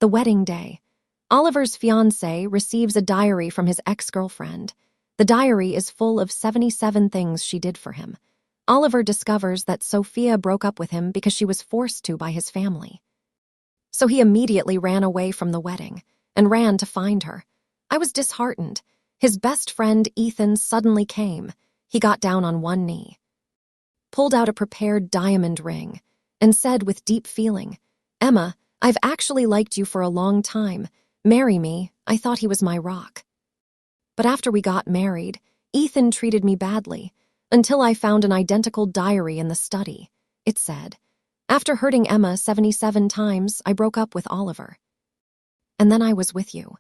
The wedding day. Oliver's fiancé receives a diary from his ex-girlfriend. The diary is full of 77 things she did for him. Oliver discovers that Sophia broke up with him because she was forced to by his family. So he immediately ran away from the wedding and ran to find her. I was disheartened. His best friend, Ethan, suddenly came. He got down on one knee, pulled out a prepared diamond ring, and said with deep feeling, "Emma, I've actually liked you for a long time. Marry me." I thought he was my rock. But after we got married, Ethan treated me badly, until I found an identical diary in the study. It said, "After hurting Emma 77 times, I broke up with Oliver. And then I was with you.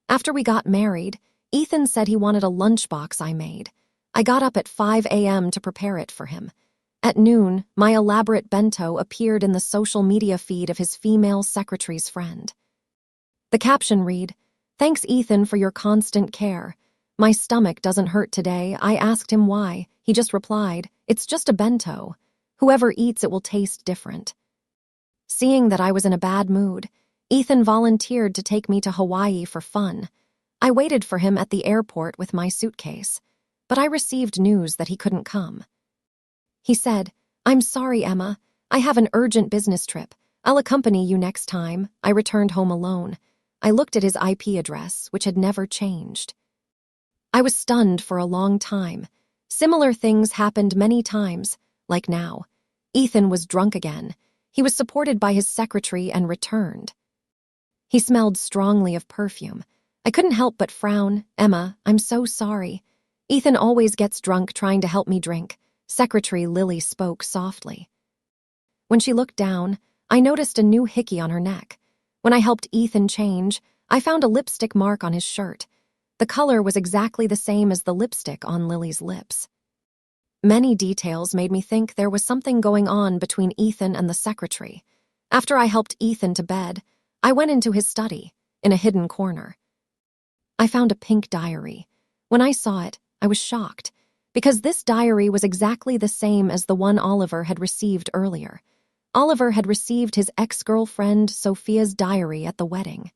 After we got married, Ethan said he wanted a lunchbox I made. I got up at 5 a.m. to prepare it for him. At noon, my elaborate bento appeared in the social media feed of his female secretary's friend. The caption read, "Thanks, Ethan, for your constant care. My stomach doesn't hurt today." I asked him why. He just replied, "It's just a bento. Whoever eats it will taste different." Seeing that I was in a bad mood, Ethan volunteered to take me to Hawaii for fun. I waited for him at the airport with my suitcase, but I received news that he couldn't come. He said, "I'm sorry, Emma. I have an urgent business trip. I'll accompany you next time." I returned home alone. I looked at his IP address, which had never changed. I was stunned for a long time. Similar things happened many times, like now. Ethan was drunk again. He was supported by his secretary and returned. He smelled strongly of perfume. I couldn't help but frown. "Emma, I'm so sorry. Ethan always gets drunk trying to help me drink." Secretary Lily spoke softly. When she looked down, I noticed a new hickey on her neck. When I helped Ethan change, I found a lipstick mark on his shirt. The color was exactly the same as the lipstick on Lily's lips. Many details made me think there was something going on between Ethan and the secretary. After I helped Ethan to bed, I went into his study, in a hidden corner. I found a pink diary. When I saw it, I was shocked, because this diary was exactly the same as the one Oliver had received earlier. Oliver had received his ex-girlfriend Sophia's diary at the wedding,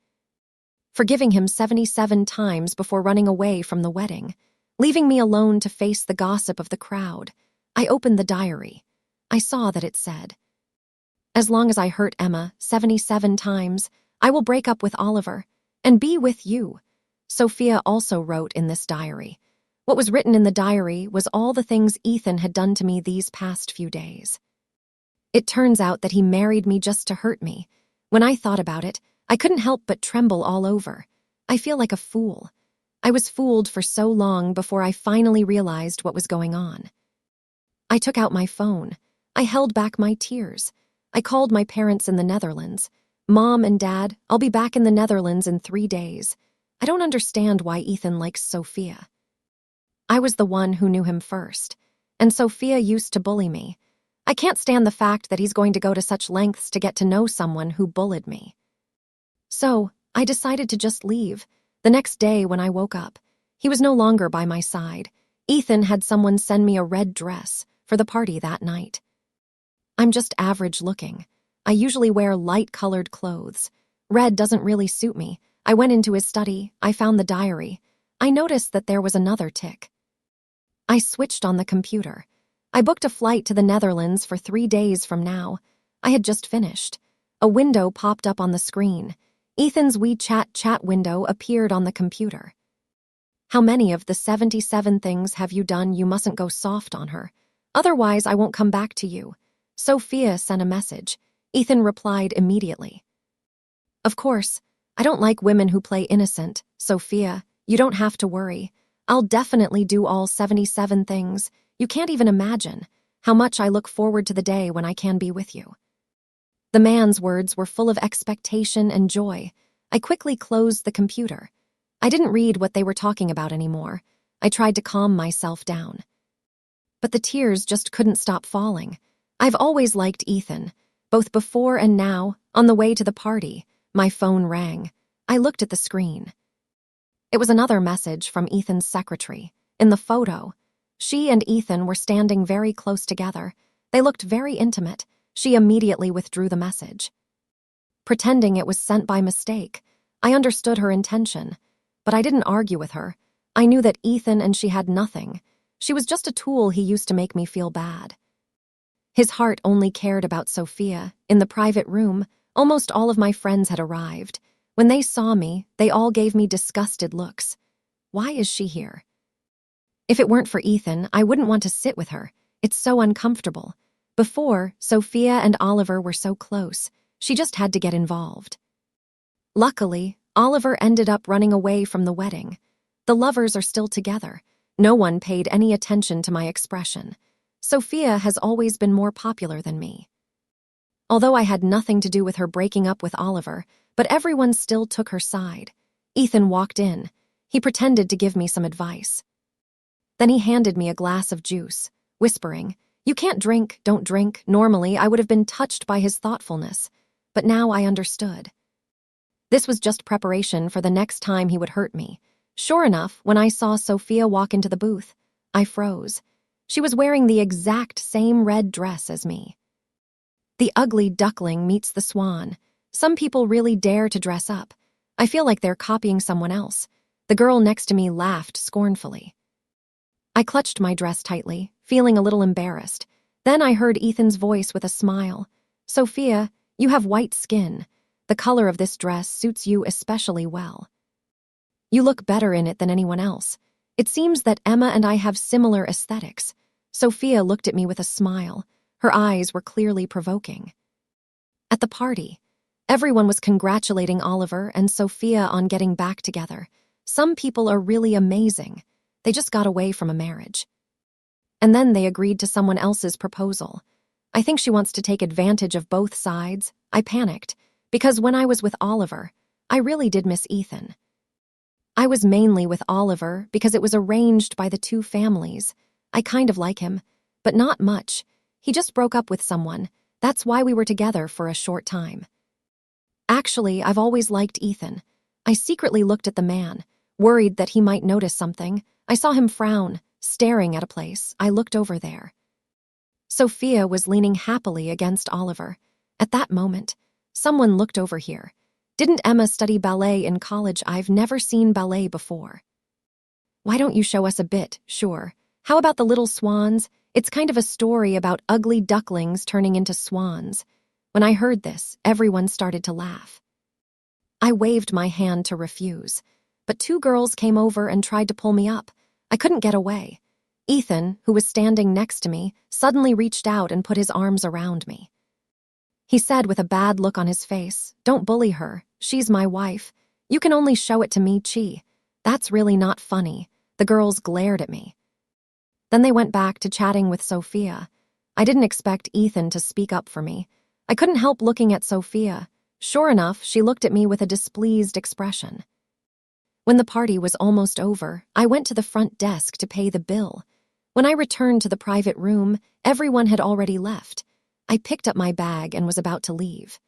forgiving him 77 times before running away from the wedding, leaving me alone to face the gossip of the crowd. I opened the diary. I saw that it said, "As long as I hurt Emma 77 times, I will break up with Oliver and be with you." Sophia also wrote in this diary. What was written in the diary was all the things Ethan had done to me these past few days. It turns out that he married me just to hurt me. When I thought about it, I couldn't help but tremble all over. I feel like a fool. I was fooled for so long before I finally realized what was going on. I took out my phone. I held back my tears. I called my parents in the Netherlands. "Mom and Dad, I'll be back in the Netherlands in 3 days. I don't understand why Ethan likes Sophia. I was the one who knew him first, and Sophia used to bully me. I can't stand the fact that he's going to go to such lengths to get to know someone who bullied me." So, I decided to just leave. The next day when I woke up, he was no longer by my side. Ethan had someone send me a red dress for the party that night. I'm just average looking. I usually wear light-colored clothes. Red doesn't really suit me. I went into his study. I found the diary. I noticed that there was another tick. I switched on the computer. I booked a flight to the Netherlands for 3 days from now. I had just finished. A window popped up on the screen. Ethan's WeChat chat window appeared on the computer. "How many of the 77 things have you done? You mustn't go soft on her. Otherwise, I won't come back to you." Sophia sent a message. Ethan replied immediately. "Of course, I don't like women who play innocent. Sophia, you don't have to worry. I'll definitely do all 77 things. You can't even imagine how much I look forward to the day when I can be with you." The man's words were full of expectation and joy. I quickly closed the computer. I didn't read what they were talking about anymore. I tried to calm myself down. But the tears just couldn't stop falling. I've always liked Ethan, both before and now. On the way to the party, my phone rang. I looked at the screen. It was another message from Ethan's secretary. In the photo, she and Ethan were standing very close together. They looked very intimate. She immediately withdrew the message. pretending it was sent by mistake. I understood her intention, but I didn't argue with her. I knew that Ethan and she had nothing. She was just a tool he used to make me feel bad. His heart only cared about Sophia. In the private room, almost all of my friends had arrived. When they saw me, they all gave me disgusted looks. Why is she here? If it weren't for Ethan, I wouldn't want to sit with her. It's so uncomfortable. Before, Sophia and Oliver were so close. She just had to get involved. Luckily, Oliver ended up running away from the wedding. The lovers are still together. No one paid any attention to my expression. Sophia has always been more popular than me. Although I had nothing to do with her breaking up with Oliver, but everyone still took her side. Ethan walked in. He pretended to give me some advice. Then he handed me a glass of juice, whispering, "You can't drink, don't drink." Normally, I would have been touched by his thoughtfulness, but now I understood. This was just preparation for the next time he would hurt me. Sure enough, when I saw Sophia walk into the booth, I froze. She was wearing the exact same red dress as me. The ugly duckling meets the swan. Some people really dare to dress up. I feel like they're copying someone else. The girl next to me laughed scornfully. I clutched my dress tightly, feeling a little embarrassed. Then I heard Ethan's voice with a smile. "Sophia, you have white skin. The color of this dress suits you especially well. You look better in it than anyone else. It seems that Emma and I have similar aesthetics." Sophia looked at me with a smile. Her eyes were clearly provoking. At the party, everyone was congratulating Oliver and Sophia on getting back together. Some people are really amazing. They just got away from a marriage. And then they agreed to someone else's proposal. I think she wants to take advantage of both sides. I panicked, because when I was with Oliver, I really did miss Ethan. I was mainly with Oliver because it was arranged by the two families. I kind of like him, but not much. He just broke up with someone. That's why we were together for a short time. Actually, I've always liked Ethan. I secretly looked at the man, worried that he might notice something. I saw him frown, staring at a place. I looked over there. Sophia was leaning happily against Oliver. At that moment, someone looked over here. Didn't Emma study ballet in college? I've never seen ballet before. Why don't you show us a bit? Sure. How about the little swans? It's kind of a story about ugly ducklings turning into swans. When I heard this, everyone started to laugh. I waved my hand to refuse, but two girls came over and tried to pull me up. I couldn't get away. Ethan, who was standing next to me, suddenly reached out and put his arms around me. He said with a bad look on his face, "Don't bully her. She's my wife. You can only show it to me, Chi. That's really not funny." The girls glared at me. Then they went back to chatting with Sophia. I didn't expect Ethan to speak up for me. I couldn't help looking at Sophia. Sure enough, she looked at me with a displeased expression. When the party was almost over, I went to the front desk to pay the bill. When I returned to the private room, everyone had already left. I picked up my bag and was about to leave.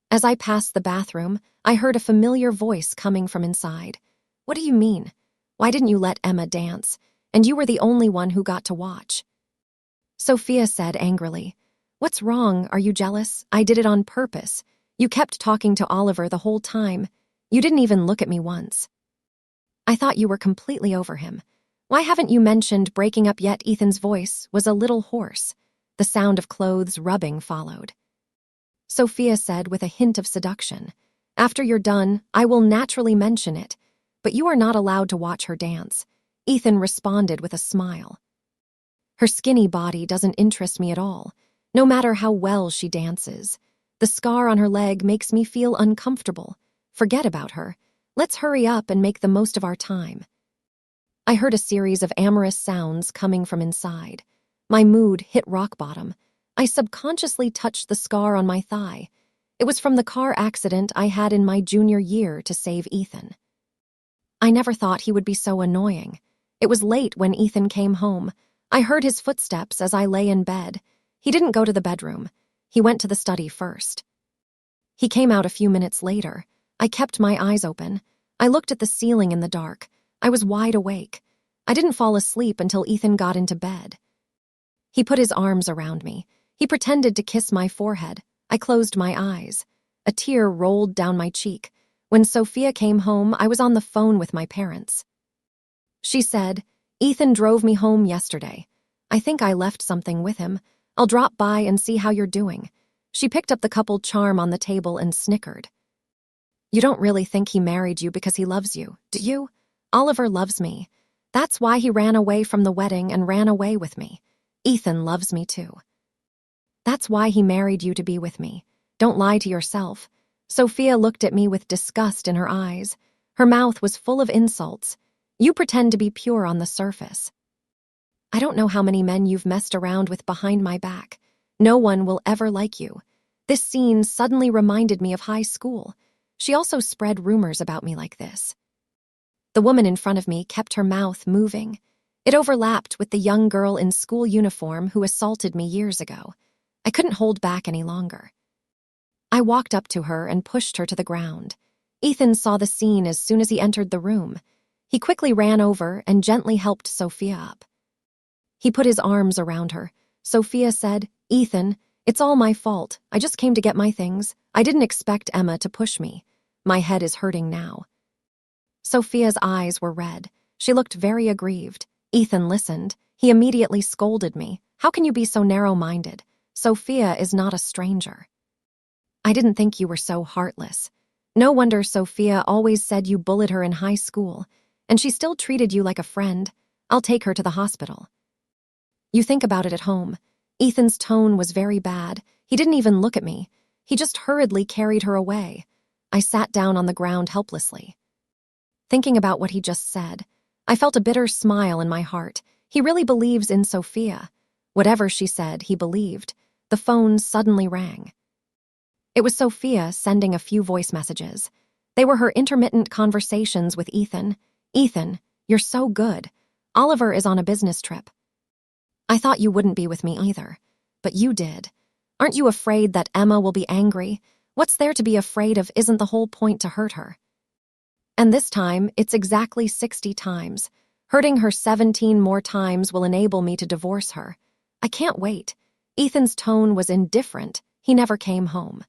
As I passed the bathroom, I heard a familiar voice coming from inside. "What do you mean? Why didn't you let Emma dance? And you were the only one who got to watch." Sophia said angrily, "What's wrong? Are you jealous? I did it on purpose. You kept talking to Oliver the whole time. You didn't even look at me once. I thought you were completely over him. Why haven't you mentioned breaking up yet?" Ethan's voice was a little hoarse. The sound of clothes rubbing followed. Sophia said with a hint of seduction, "After you're done, I will naturally mention it, but you are not allowed to watch her dance." Ethan responded with a smile. "Her skinny body doesn't interest me at all, no matter how well she dances. The scar on her leg makes me feel uncomfortable. Forget about her. Let's hurry up and make the most of our time." I heard a series of amorous sounds coming from inside. My mood hit rock bottom. I subconsciously touched the scar on my thigh. It was from the car accident I had in my junior year to save Ethan. I never thought he would be so annoying. It was late when Ethan came home. I heard his footsteps as I lay in bed. He didn't go to the bedroom. He went to the study first. He came out a few minutes later. I kept my eyes open. I looked at the ceiling in the dark. I was wide awake. I didn't fall asleep until Ethan got into bed. He put his arms around me. He pretended to kiss my forehead. I closed my eyes. A tear rolled down my cheek. When Sophia came home, I was on the phone with my parents. She said, "Ethan drove me home yesterday. I think I left something with him. I'll drop by and see how you're doing." She picked up the couple charm on the table and snickered. "You don't really think he married you because he loves you, do you? Oliver loves me. That's why he ran away from the wedding and ran away with me. Ethan loves me too. That's why he married you to be with me. Don't lie to yourself." Sophia looked at me with disgust in her eyes. Her mouth was full of insults. "You pretend to be pure on the surface. I don't know how many men you've messed around with behind my back. No one will ever like you." This scene suddenly reminded me of high school. She also spread rumors about me like this. The woman in front of me kept her mouth moving. It overlapped with the young girl in school uniform who assaulted me years ago. I couldn't hold back any longer. I walked up to her and pushed her to the ground. Ethan saw the scene as soon as he entered the room. He quickly ran over and gently helped Sophia up. He put his arms around her. Sophia said, "Ethan, it's all my fault. I just came to get my things. I didn't expect Emma to push me. My head is hurting now." Sophia's eyes were red. She looked very aggrieved. Ethan listened. He immediately scolded me. "How can you be so narrow-minded? Sophia is not a stranger. I didn't think you were so heartless. No wonder Sophia always said you bullied her in high school, and she still treated you like a friend. I'll take her to the hospital. You think about it at home." Ethan's tone was very bad. He didn't even look at me. He just hurriedly carried her away. I sat down on the ground helplessly. Thinking about what he just said, I felt a bitter smile in my heart. He really believes in Sophia. Whatever she said, he believed. The phone suddenly rang. It was Sophia sending a few voice messages. They were her intermittent conversations with Ethan. "Ethan, you're so good. Oliver is on a business trip. I thought you wouldn't be with me either, but you did. Aren't you afraid that Emma will be angry? What's there to be afraid of? Isn't the whole point to hurt her? And this time, it's exactly 60 times. Hurting her 17 more times will enable me to divorce her. I can't wait." Ethan's tone was indifferent. He never came home.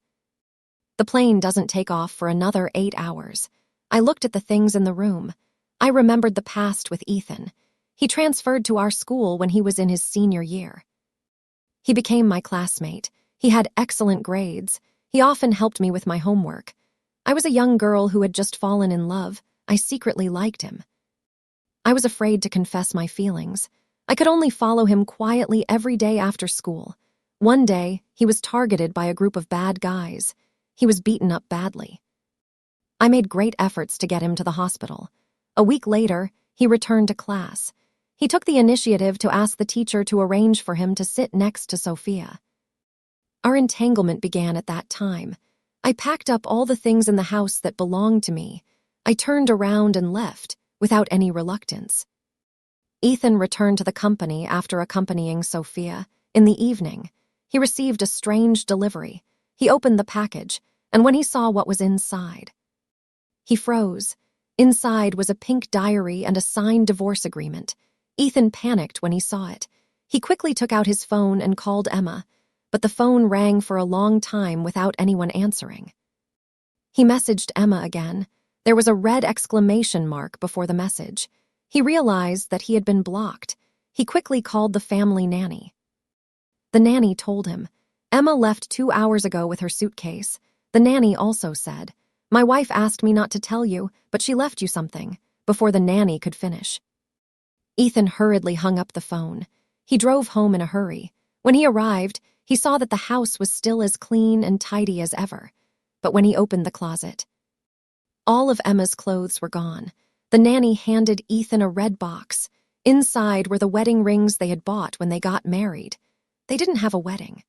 The plane doesn't take off for another 8 hours. I looked at the things in the room. I remembered the past with Ethan. He transferred to our school when he was in his senior year. He became my classmate. He had excellent grades. He often helped me with my homework. I was a young girl who had just fallen in love. I secretly liked him. I was afraid to confess my feelings. I could only follow him quietly every day after school. One day, he was targeted by a group of bad guys. He was beaten up badly. I made great efforts to get him to the hospital. A week later, he returned to class. He took the initiative to ask the teacher to arrange for him to sit next to Sophia. Our entanglement began at that time. I packed up all the things in the house that belonged to me. I turned around and left, without any reluctance. Ethan returned to the company after accompanying Sophia. In the evening, he received a strange delivery. He opened the package, and when he saw what was inside, he froze. Inside was a pink diary and a signed divorce agreement. Ethan panicked when he saw it. He quickly took out his phone and called Emma, but the phone rang for a long time without anyone answering. He messaged Emma again. There was a red exclamation mark before the message. He realized that he had been blocked. He quickly called the family nanny. The nanny told him, "Emma left 2 hours ago with her suitcase." The nanny also said, "My wife asked me not to tell you, but she left you something," before the nanny could finish. Ethan hurriedly hung up the phone. He drove home in a hurry. When he arrived, he saw that the house was still as clean and tidy as ever. But when he opened the closet, all of Emma's clothes were gone. The nanny handed Ethan a red box. Inside were the wedding rings they had bought when they got married. They didn't have a wedding.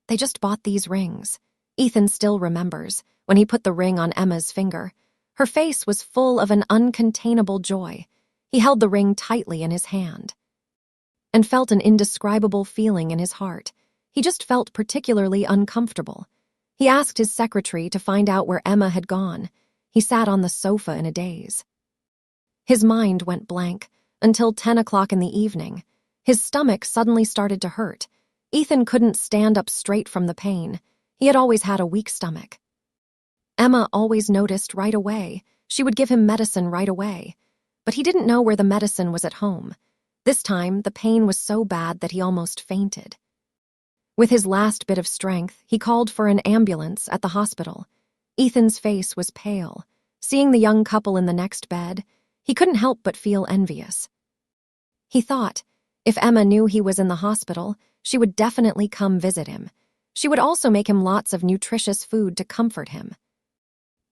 They just bought these rings. Ethan still remembers when he put the ring on Emma's finger. Her face was full of an uncontainable joy. He held the ring tightly in his hand and felt an indescribable feeling in his heart. He just felt particularly uncomfortable. He asked his secretary to find out where Emma had gone. He sat on the sofa in a daze. His mind went blank until 10 o'clock in the evening. His stomach suddenly started to hurt. Ethan couldn't stand up straight from the pain. He had always had a weak stomach. Emma always noticed right away. She would give him medicine right away. But he didn't know where the medicine was at home. This time, the pain was so bad that he almost fainted. With his last bit of strength, he called for an ambulance at the hospital. Ethan's face was pale. Seeing the young couple in the next bed, he couldn't help but feel envious. He thought, if Emma knew he was in the hospital, she would definitely come visit him. She would also make him lots of nutritious food to comfort him.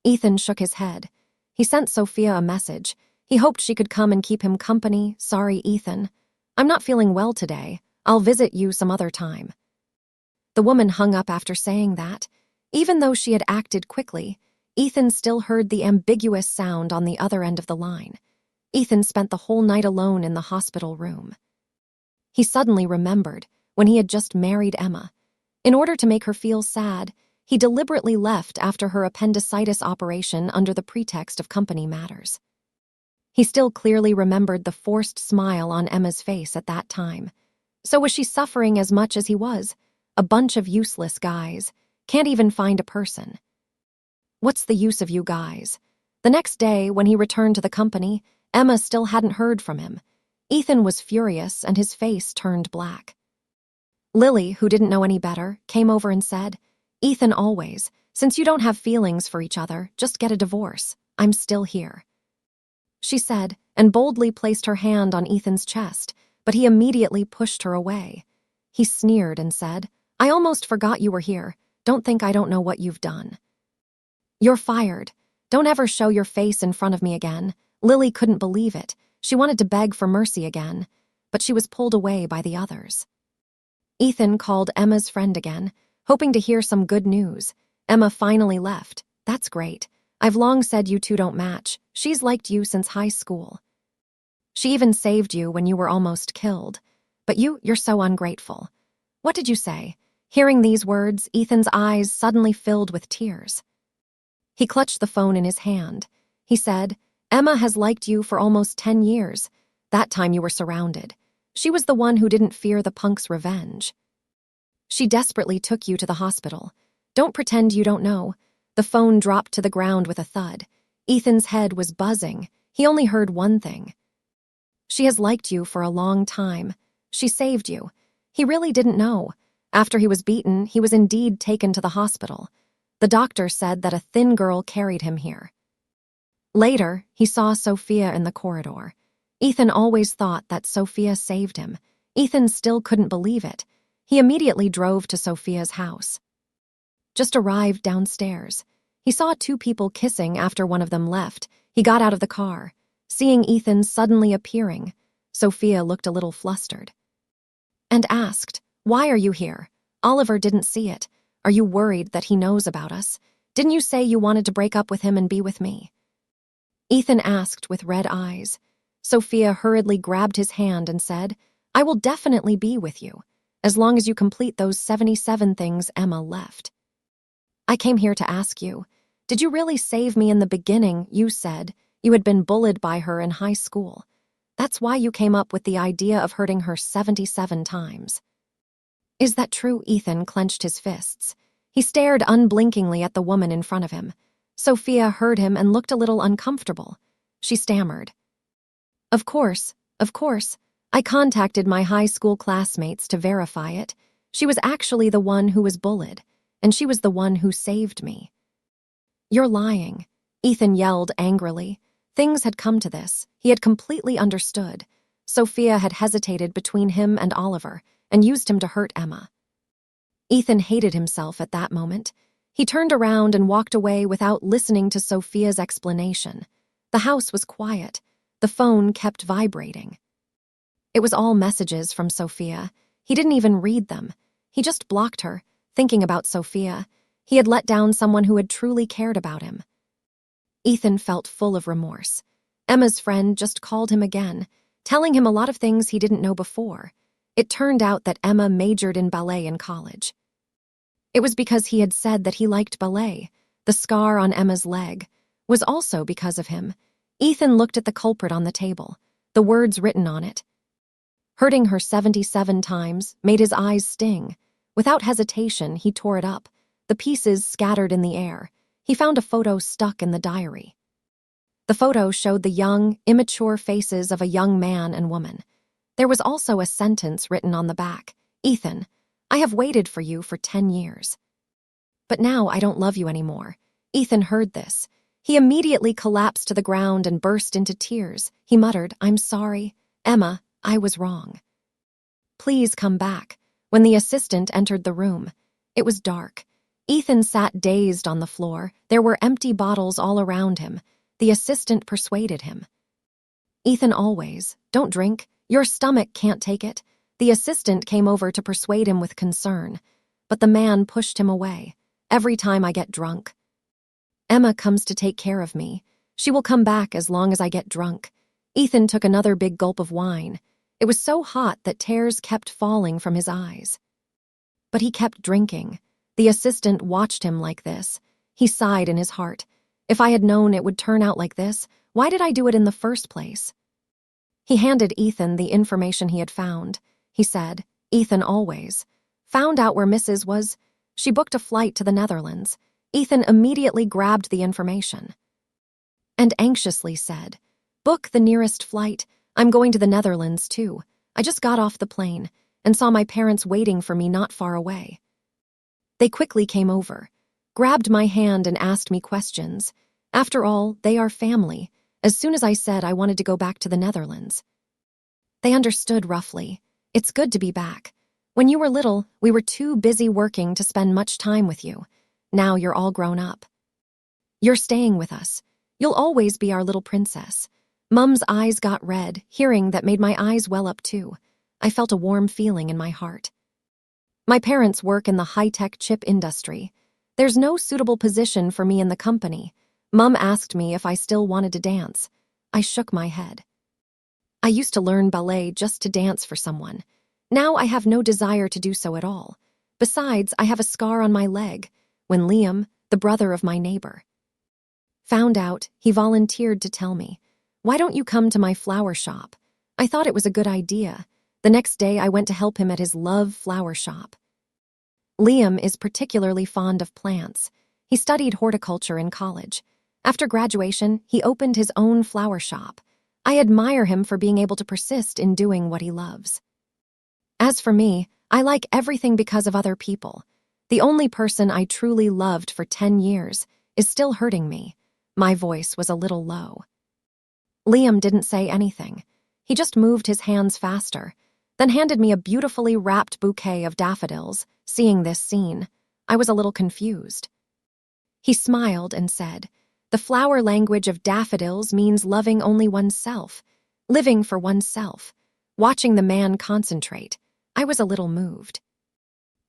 Ethan shook his head. He sent Sophia a message. He hoped she could come and keep him company. Sorry, Ethan. I'm not feeling well today. I'll visit you some other time. The woman hung up after saying that. Even though she had acted quickly, Ethan still heard the ambiguous sound on the other end of the line. Ethan spent the whole night alone in the hospital room. He suddenly remembered when he had just married Emma. In order to make her feel sad, he deliberately left after her appendicitis operation under the pretext of company matters. He still clearly remembered the forced smile on Emma's face at that time. So was she suffering as much as he was? A bunch of useless guys. Can't even find a person. What's the use of you guys? The next day, when he returned to the company, Emma still hadn't heard from him. Ethan was furious and his face turned black. Lily, who didn't know any better, came over and said, Ethan, always, since you don't have feelings for each other, just get a divorce. I'm still here. She said, and boldly placed her hand on Ethan's chest, but he immediately pushed her away. He sneered and said, I almost forgot you were here. Don't think I don't know what you've done. You're fired. Don't ever show your face in front of me again. Lily couldn't believe it. She wanted to beg for mercy again, but she was pulled away by the others. Ethan called Emma's friend again, hoping to hear some good news. Emma finally left. That's great. I've long said you two don't match. She's liked you since high school. She even saved you when you were almost killed. But you're so ungrateful. What did you say? Hearing these words, Ethan's eyes suddenly filled with tears. He clutched the phone in his hand. He said, Emma has liked you for almost 10 years. That time you were surrounded. She was the one who didn't fear the punk's revenge. She desperately took you to the hospital. Don't pretend you don't know. The phone dropped to the ground with a thud. Ethan's head was buzzing. He only heard one thing. She has liked you for a long time. She saved you. He really didn't know. After he was beaten, he was indeed taken to the hospital. The doctor said that a thin girl carried him here. Later, he saw Sophia in the corridor. Ethan always thought that Sophia saved him. Ethan still couldn't believe it. He immediately drove to Sophia's house. Just arrived downstairs. He saw two people kissing after one of them left. He got out of the car. Seeing Ethan suddenly appearing, Sophia looked a little flustered and asked, Why are you here? Oliver didn't see it. Are you worried that he knows about us? Didn't you say you wanted to break up with him and be with me? Ethan asked with red eyes. Sophia hurriedly grabbed his hand and said, I will definitely be with you, as long as you complete those 77 things Emma left. I came here to ask you, did you really save me in the beginning? You said you had been bullied by her in high school. That's why you came up with the idea of hurting her 77 times. Is that true? Ethan clenched his fists. He stared unblinkingly at the woman in front of him. Sophia heard him and looked a little uncomfortable. She stammered. Of course. I contacted my high school classmates to verify it. She was actually the one who was bullied, and she was the one who saved me. You're lying, Ethan yelled angrily. Things had come to this. He had completely understood. Sophia had hesitated between him and Oliver and used him to hurt Emma. Ethan hated himself at that moment. He turned around and walked away without listening to Sophia's explanation. The house was quiet. The phone kept vibrating. It was all messages from Sophia. He didn't even read them. He just blocked her, thinking about Sophia. He had let down someone who had truly cared about him. Ethan felt full of remorse. Emma's friend just called him again, telling him a lot of things he didn't know before. It turned out that Emma majored in ballet in college. It was because he had said that he liked ballet. The scar on Emma's leg was also because of him. Ethan looked at the culprit on the table, the words written on it. Hurting her 77 times made his eyes sting. Without hesitation, he tore it up. The pieces scattered in the air. He found a photo stuck in the diary. The photo showed the young, immature faces of a young man and woman. There was also a sentence written on the back. "Ethan, I have waited for you for 10 years. But now I don't love you anymore." Ethan heard this. He immediately collapsed to the ground and burst into tears. He muttered, "I'm sorry. Emma, I was wrong. Please come back." When the assistant entered the room, it was dark. Ethan sat dazed on the floor. There were empty bottles all around him. The assistant persuaded him. "Ethan, always, don't drink. Your stomach can't take it." The assistant came over to persuade him with concern, but the man pushed him away. "Every time I get drunk, Emma comes to take care of me. She will come back as long as I get drunk." Ethan took another big gulp of wine. It was so hot that tears kept falling from his eyes. But he kept drinking. The assistant watched him like this. He sighed in his heart. "If I had known it would turn out like this, why did I do it in the first place?" He handed Ethan the information he had found. He said, "Ethan always found out where Mrs. was. She booked a flight to the Netherlands." Ethan immediately grabbed the information and anxiously said, "Book the nearest flight. I'm going to the Netherlands too. I just got off the plane and saw my parents waiting for me not far away." They quickly came over, grabbed my hand and asked me questions. After all, they are family. As soon as I said I wanted to go back to the Netherlands, they understood roughly. "It's good to be back. When you were little, we were too busy working to spend much time with you. Now you're all grown up. You're staying with us. You'll always be our little princess." Mum's eyes got red. Hearing that made my eyes well up too. I felt a warm feeling in my heart. My parents work in the high-tech chip industry. There's no suitable position for me in the company. Mum asked me if I still wanted to dance. I shook my head. I used to learn ballet just to dance for someone. Now I have no desire to do so at all. Besides, I have a scar on my leg. When Liam, the brother of my neighbor, found out, he volunteered to tell me, "Why don't you come to my flower shop?" I thought it was a good idea. The next day I went to help him at his love flower shop. Liam is particularly fond of plants. He studied horticulture in college. After graduation, he opened his own flower shop. I admire him for being able to persist in doing what he loves. As for me, I like everything because of other people. The only person I truly loved for 10 years is still hurting me. My voice was a little low. Liam didn't say anything. He just moved his hands faster, then handed me a beautifully wrapped bouquet of daffodils. Seeing this scene, I was a little confused. He smiled and said, "The flower language of daffodils means loving only oneself, living for oneself." Watching the man concentrate, I was a little moved.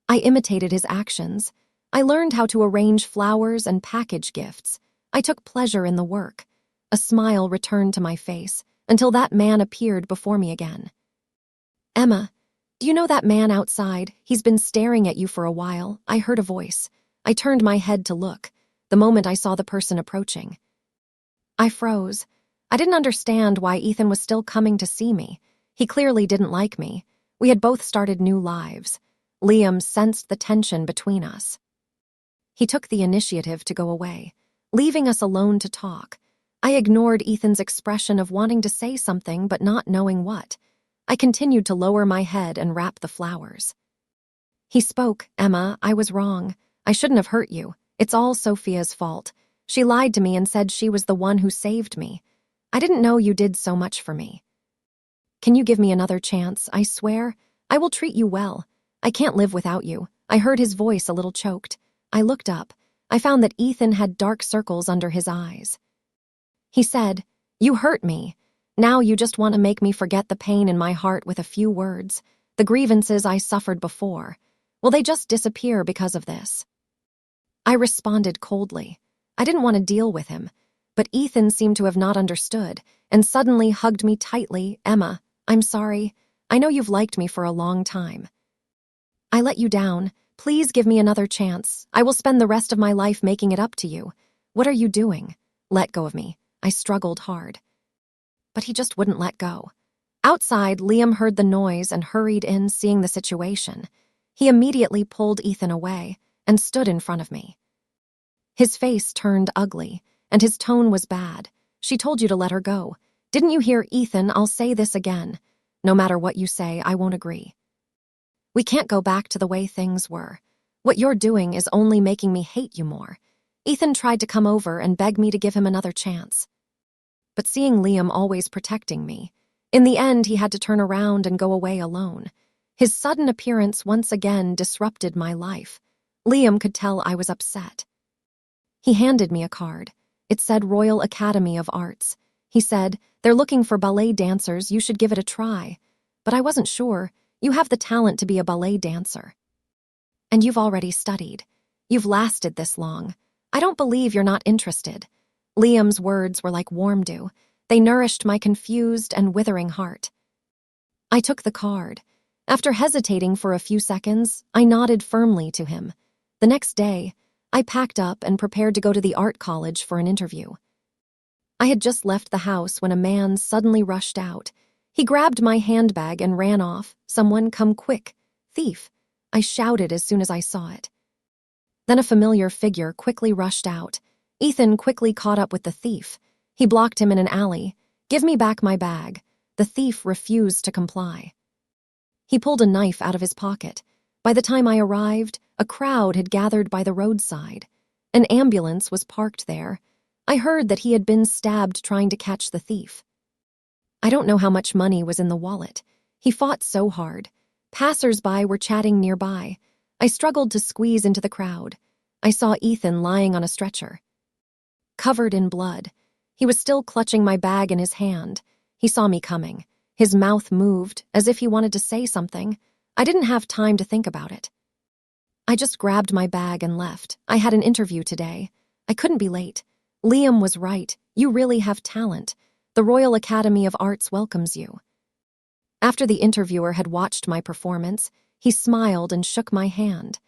I imitated his actions. I learned how to arrange flowers and package gifts. I took pleasure in the work. A smile returned to my face until that man appeared before me again. "Emma, do you know that man outside? He's been staring at you for a while." I heard a voice. I turned my head to look. The moment I saw the person approaching, I froze. I didn't understand why Ethan was still coming to see me. He clearly didn't like me. We had both started new lives. Liam sensed the tension between us. He took the initiative to go away, leaving us alone to talk. I ignored Ethan's expression of wanting to say something but not knowing what. I continued to lower my head and wrap the flowers. He spoke. "Emma, I was wrong. I shouldn't have hurt you. It's all Sophia's fault. She lied to me and said she was the one who saved me. I didn't know you did so much for me. Can you give me another chance? I swear, I will treat you well. I can't live without you." I heard his voice a little choked. I looked up. I found that Ethan had dark circles under his eyes. He said, "You hurt me. Now you just want to make me forget the pain in my heart with a few words. The grievances I suffered before. Will they just disappear because of this?" I responded coldly. I didn't want to deal with him, but Ethan seemed to have not understood and suddenly hugged me tightly. "Emma, I'm sorry. I know you've liked me for a long time. I let you down. Please give me another chance. I will spend the rest of my life making it up to you." "What are you doing?" "Let go of me." I struggled hard, but he just wouldn't let go. Outside, Liam heard the noise and hurried in, seeing the situation. He immediately pulled Ethan away and stood in front of me. His face turned ugly, and his tone was bad. She told you to let her go. Didn't you hear, Ethan? I'll say this again. No matter what you say, I won't agree. We can't go back to the way things were. What you're doing is only making me hate you more. Ethan tried to come over and beg me to give him another chance. But seeing Liam always protecting me, in the end he had to turn around and go away alone. His sudden appearance once again disrupted my life. Liam could tell I was upset. He handed me a card. It said Royal Academy of Arts. He said, "They're looking for ballet dancers, you should give it a try." But I wasn't sure. You have the talent to be a ballet dancer. And you've already studied. You've lasted this long. I don't believe you're not interested. Liam's words were like warm dew. They nourished my confused and withering heart. I took the card. After hesitating for a few seconds, I nodded firmly to him. The next day, I packed up and prepared to go to the art college for an interview. I had just left the house when a man suddenly rushed out. He grabbed my handbag and ran off. "Someone, come quick. Thief!" I shouted as soon as I saw it. Then a familiar figure quickly rushed out. Ethan quickly caught up with the thief. He blocked him in an alley. "Give me back my bag." The thief refused to comply. He pulled a knife out of his pocket. By the time I arrived, a crowd had gathered by the roadside. An ambulance was parked there. I heard that he had been stabbed trying to catch the thief. I don't know how much money was in the wallet. He fought so hard. Passers-by were chatting nearby. I struggled to squeeze into the crowd. I saw Ethan lying on a stretcher, covered in blood. He was still clutching my bag in his hand. He saw me coming. His mouth moved, as if he wanted to say something. I didn't have time to think about it. I just grabbed my bag and left. I had an interview today. I couldn't be late. Liam was right. You really have talent. The Royal Academy of Arts welcomes you. After the interviewer had watched my performance, he smiled and shook my hand.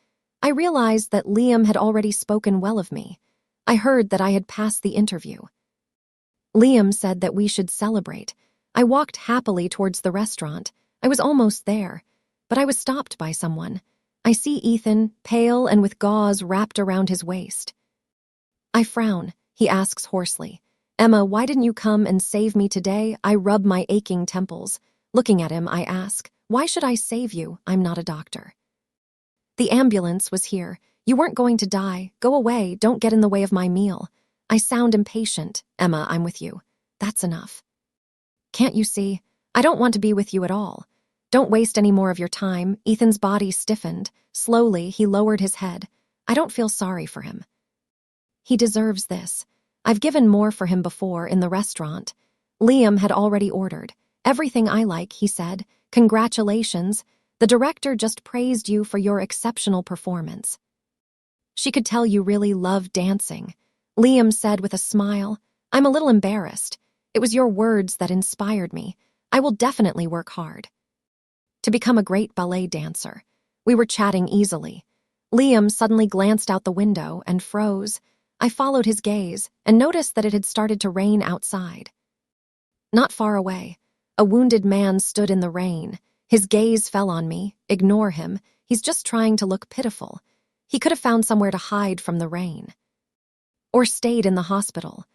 I realized that Liam had already spoken well of me. I heard that I had passed the interview. Liam said that we should celebrate. I walked happily towards the restaurant. I was almost there, but I was stopped by someone. I see Ethan, pale and with gauze wrapped around his waist. I frown. He asks hoarsely, "Emma, why didn't you come and save me today?" I rub my aching temples. Looking at him, I ask, "Why should I save you? I'm not a doctor." "The ambulance was here. You weren't going to die. Go away. Don't get in the way of my meal." I sound impatient. "Emma, I'm with you. That's enough. Can't you see? I don't want to be with you at all. Don't waste any more of your time." Ethan's body stiffened. Slowly, he lowered his head. I don't feel sorry for him. He deserves this. I've given more for him before in the restaurant. Liam had already ordered. "Everything I like," he said. "Congratulations. The director just praised you for your exceptional performance. She could tell you really love dancing." Liam said with a smile. "I'm a little embarrassed. It was your words that inspired me. I will definitely work hard to become a great ballet dancer." We were chatting easily. Liam suddenly glanced out the window and froze. I followed his gaze and noticed that it had started to rain outside. Not far away, a wounded man stood in the rain. His gaze fell on me. Ignore him. He's just trying to look pitiful. He could have found somewhere to hide from the rain. Or stayed in the hospital.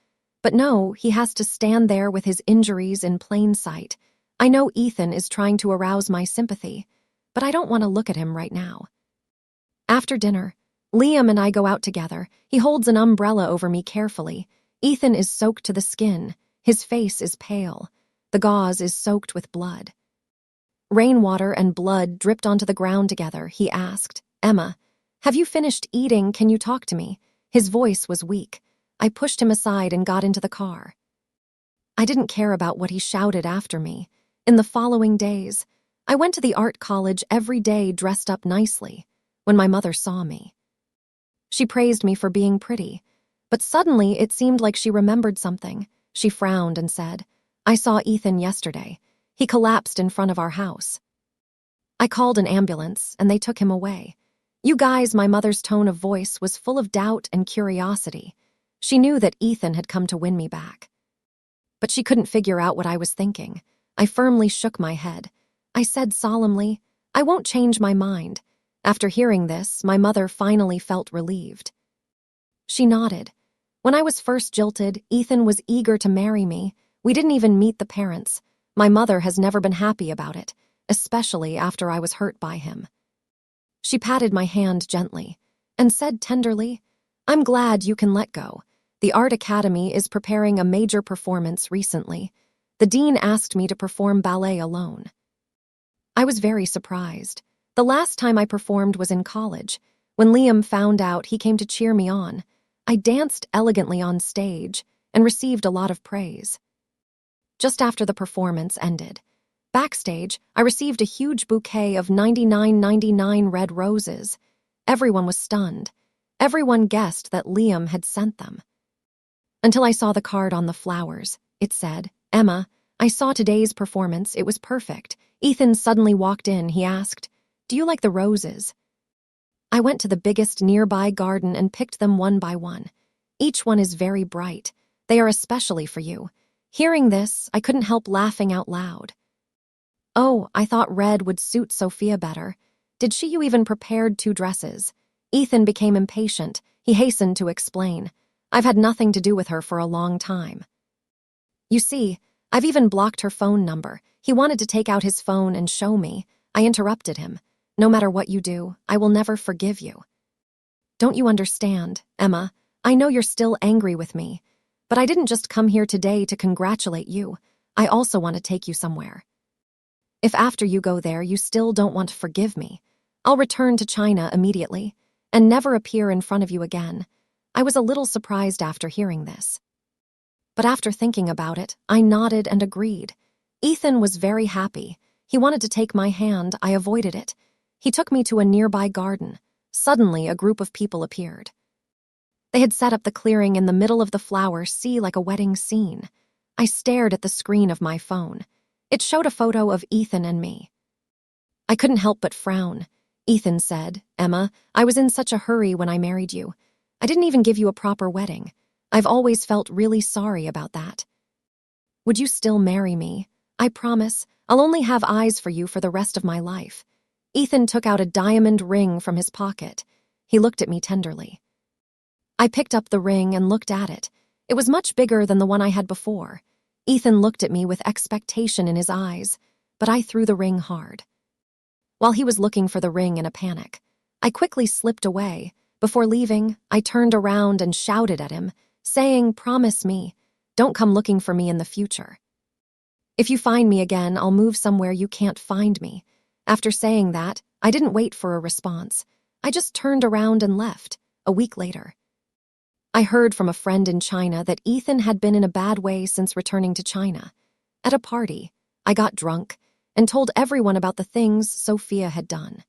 But no, he has to stand there with his injuries in plain sight. I know Ethan is trying to arouse my sympathy, but I don't want to look at him right now. After dinner, Liam and I go out together. He holds an umbrella over me carefully. Ethan is soaked to the skin. His face is pale. The gauze is soaked with blood. Rainwater and blood dripped onto the ground together. He asked, "Emma, have you finished eating? Can you talk to me?" His voice was weak. I pushed him aside and got into the car. I didn't care about what he shouted after me. In the following days, I went to the art college every day dressed up nicely. When my mother saw me, she praised me for being pretty, but suddenly it seemed like she remembered something. She frowned and said, "I saw Ethan yesterday. He collapsed in front of our house. I called an ambulance and they took him away." You guys, my mother's tone of voice was full of doubt and curiosity. She knew that Ethan had come to win me back. But she couldn't figure out what I was thinking. I firmly shook my head. I said solemnly, "I won't change my mind." After hearing this, my mother finally felt relieved. She nodded. When I was first jilted, Ethan was eager to marry me. We didn't even meet the parents. My mother has never been happy about it, especially after I was hurt by him. She patted my hand gently and said tenderly, "I'm glad you can let go. The Art Academy is preparing a major performance recently. The dean asked me to perform ballet alone." I was very surprised. The last time I performed was in college. When Liam found out, he came to cheer me on. I danced elegantly on stage and received a lot of praise. Just after the performance ended, backstage, I received a huge bouquet of 99.99 red roses. Everyone was stunned. Everyone guessed that Liam had sent them. Until I saw the card on the flowers. It said, "Emma, I saw today's performance. It was perfect." Ethan suddenly walked in. He asked, "Do you like the roses?" I went to the biggest nearby garden and picked them one by one. "Each one is very bright. They are especially for you." Hearing this, I couldn't help laughing out loud. "Oh, I thought red would suit Sophia better. Did you even prepared 2 dresses?" Ethan became impatient. He hastened to explain, "I've had nothing to do with her for a long time. You see, I've even blocked her phone number." He wanted to take out his phone and show me. I interrupted him. "No matter what you do, I will never forgive you." "Don't you understand, Emma? I know you're still angry with me, but I didn't just come here today to congratulate you. I also want to take you somewhere. If after you go there you still don't want to forgive me, I'll return to China immediately and never appear in front of you again." I was a little surprised after hearing this. But after thinking about it, I nodded and agreed. Ethan was very happy. He wanted to take my hand. I avoided it. He took me to a nearby garden. Suddenly, a group of people appeared. They had set up the clearing in the middle of the flowers, like a wedding scene. I stared at the screen of my phone. It showed a photo of Ethan and me. I couldn't help but frown. Ethan said, "Emma, I was in such a hurry when I married you. I didn't even give you a proper wedding. I've always felt really sorry about that. Would you still marry me? I promise I'll only have eyes for you for the rest of my life." Ethan took out a diamond ring from his pocket. He looked at me tenderly. I picked up the ring and looked at it. It was much bigger than the one I had before. Ethan looked at me with expectation in his eyes, but I threw the ring hard. While he was looking for the ring in a panic, I quickly slipped away. Before leaving, I turned around and shouted at him, saying, "Promise me, don't come looking for me in the future. If you find me again, I'll move somewhere you can't find me." After saying that, I didn't wait for a response. I just turned around and left. A week later, I heard from a friend in China that Ethan had been in a bad way since returning to China. At a party, I got drunk and told everyone about the things Sophia had done.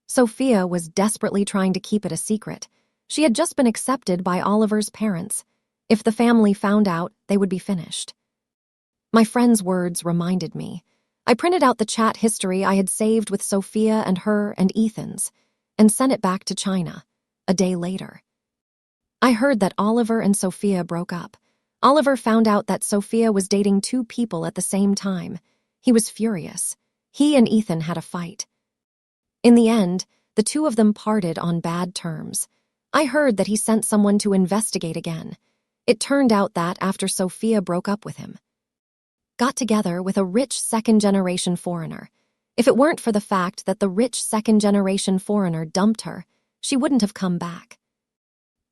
Sophia was desperately trying to keep it a secret. She had just been accepted by Oliver's parents. If the family found out, they would be finished. My friend's words reminded me. I printed out the chat history I had saved with Sophia and her and Ethan's and sent it back to China. A day later, I heard that Oliver and Sophia broke up. Oliver found out that Sophia was dating 2 people at the same time. He was furious. He and Ethan had a fight. In the end, the 2 of them parted on bad terms. I heard that he sent someone to investigate again. It turned out that after Sophia broke up with him, got together with a rich second-generation foreigner. If it weren't for the fact that the rich second-generation foreigner dumped her, she wouldn't have come back.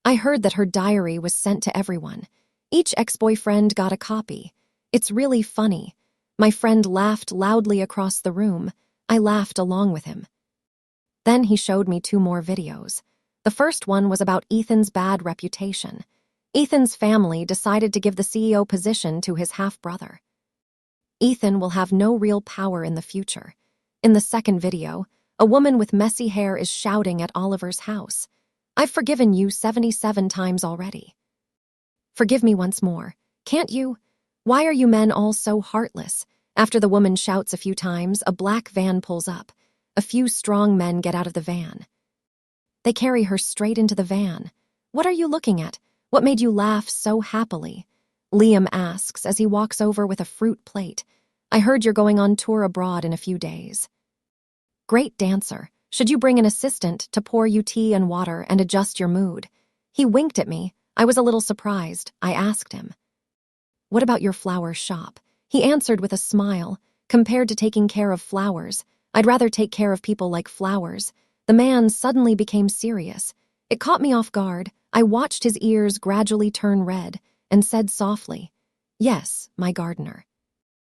I heard that her diary was sent to everyone. Each ex-boyfriend got a copy. It's really funny. My friend laughed loudly across the room. I laughed along with him. Then he showed me 2 more videos. The first one was about Ethan's bad reputation. Ethan's family decided to give the CEO position to his half-brother. Ethan will have no real power in the future. In the second video, a woman with messy hair is shouting at Oliver's house, "I've forgiven you 77 times already. Forgive me once more. Can't you? Why are you men all so heartless?" After the woman shouts a few times, a black van pulls up. A few strong men get out of the van. They carry her straight into the van. "What are you looking at? What made you laugh so happily?" Liam asks as he walks over with a fruit plate. "I heard you're going on tour abroad in a few days. Great dancer. Should you bring an assistant to pour you tea and water and adjust your mood?" He winked at me. I was a little surprised. I asked him, "What about your flower shop?" He answered with a smile. "Compared to taking care of flowers, I'd rather take care of people like flowers." The man suddenly became serious. It caught me off guard. I watched his ears gradually turn red and said softly, "Yes, my gardener."